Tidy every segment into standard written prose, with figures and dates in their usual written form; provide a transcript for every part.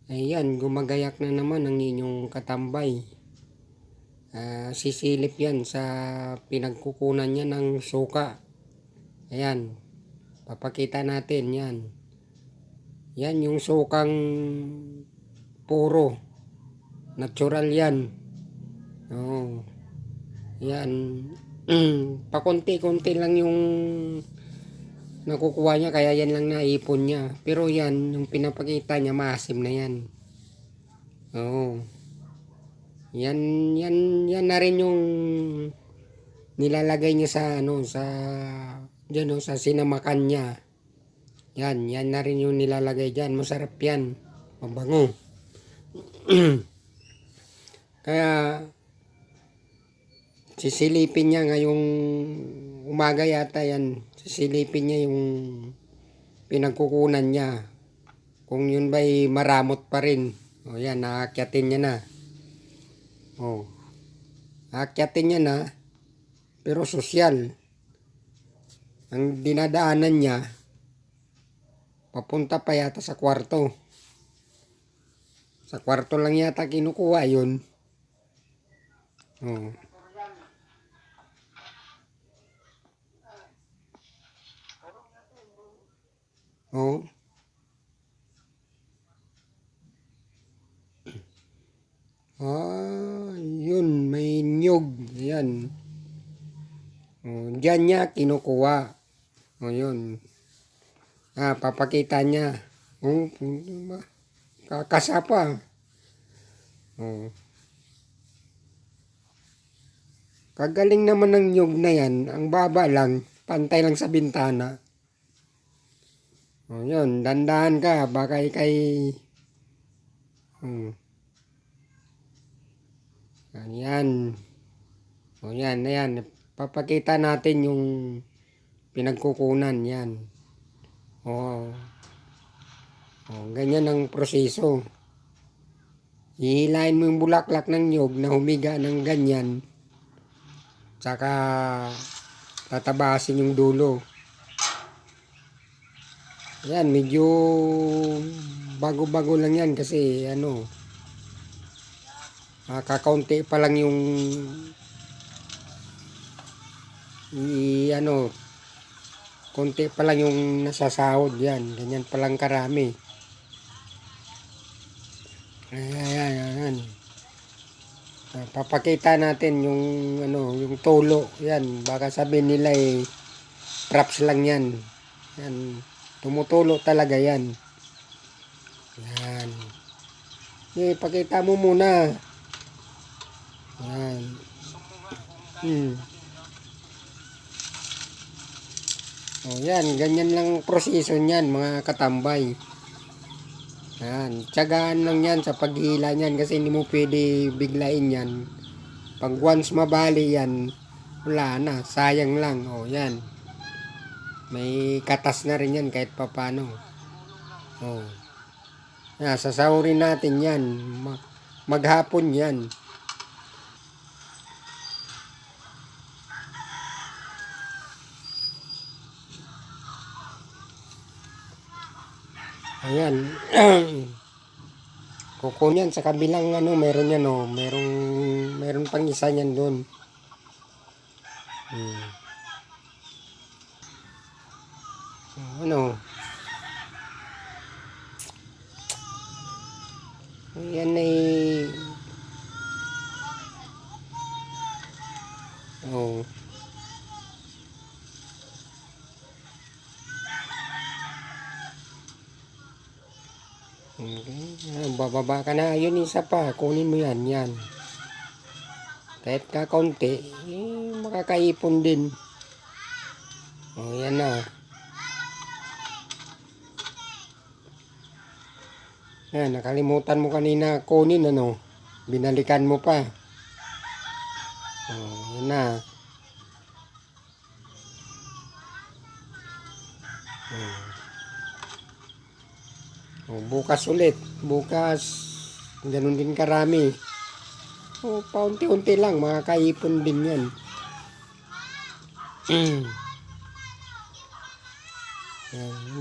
Ayan, gumagayak na naman ang inyong katambay. Sisilip yan sa pinagkukunan niya ng suka. Ayan, papakita natin yan. Yan yung sukang puro. Natural yan. Oh, yan. Pakunti-kunti lang yung nakukuha niya, kaya yan lang naipon niya. Pero yan, yung pinapakita niya, maasim na yan. Oo. Yan na rin yung nilalagay niya sa sa sinamakan niya. Yan na rin yung nilalagay diyan. Masarap yan. Mabango. Kaya sisilipin niya ngayong umaga yata yan. Sisilipin niya yung pinagkukunan niya. Kung yun ba'y maramot pa rin. O yan, naakyatin niya na. O. Aakyatin niya na. Pero sosyal. Ang dinadaanan niya, papunta pa yata sa kwarto. Sa kwarto lang yata kinukuha yun. O. O. Yun, may nyug. Ayan. Diyan niya kinukuha. O yun. Papakita niya. Kakasapa. Kagaling naman ng nyug na yan. Ang baba lang. Pantay lang sa bintana. Yun. Dandahan ka. Baka ikay... Ayan. Ayan. Papakita natin yung pinagkukunan. Yan. Ganyan ang proseso. Hihilain mo yung bulaklak ng nyug na humiga ng ganyan. Tsaka tatabasin yung dulo. Yan, medyo bago-bago lang yan kasi kakaunti pa lang yung konti pa lang yung nasasahod yan. Ganyan pa lang karami. Ayan. Papakita natin yung tulo. Yan, baka sabihin nila props lang yan. Yan, tumutulo talaga yan. Yan. Pakita mo muna. Yan. Yan, ganyan lang proseso niyan mga katambay. Yan, tiyagaan lang yan sa paghihila niyan kasi hindi mo pwede biglain yan. Pag once mabali yan, wala na, sayang lang. Yan. May katas na rin yan kahit papano. Sasahurin natin yan. Maghapon yan. Ayan. Kukunin yan sa kabilang meron yan meron pang isa niyan doon. Yan bababa ka na. Yun isa pa. Kunin mo yan. Kahit kakaunti, makakaipon din. Yan na. Nakalimutan mo kanina kunin binalikan mo pa. Yan na. Bukas ulit. Bukas, ganun din karami. Paunti-unti lang, makakaipon din yan.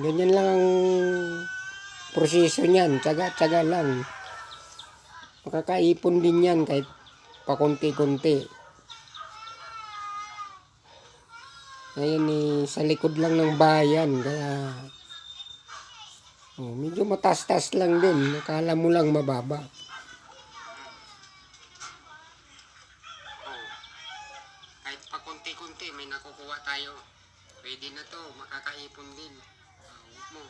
Ganyan lang ang proseso niyan, tsaga-tsaga lang. Makakaipon din yan kahit pakunti-kunti. Ngayon sa likod lang ng bayan, kaya medyo matas-tas lang din. Akala mo lang mababa. Kahit pakunti-kunti, may nakukuha tayo. Pwede na to, makakaipon din. Huwag mo.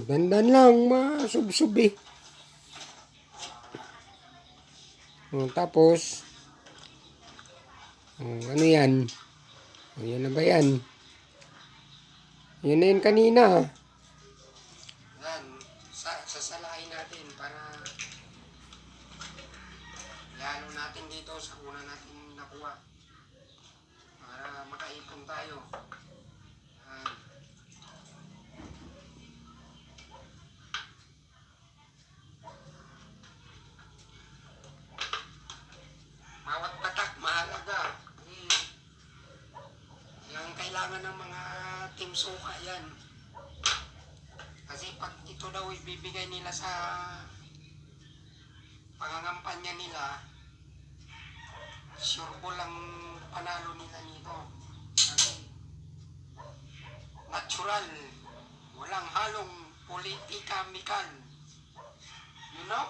Dandan lang, masubsob eh. Tapos, ano yan? Yan na ba yan? Yan na yun kanina. Yan, sasalain natin para lalo natin dito sa una natin nakuha. Para makaipon tayo. Bawat patak mahalaga. Yung kailangan ng mga team suka yan. Kasi pag ito daw ibibigay nila sa pangangampanya nila, sure po lang panalo nila nito. Kasi natural, walang halong politika-mikal. You know?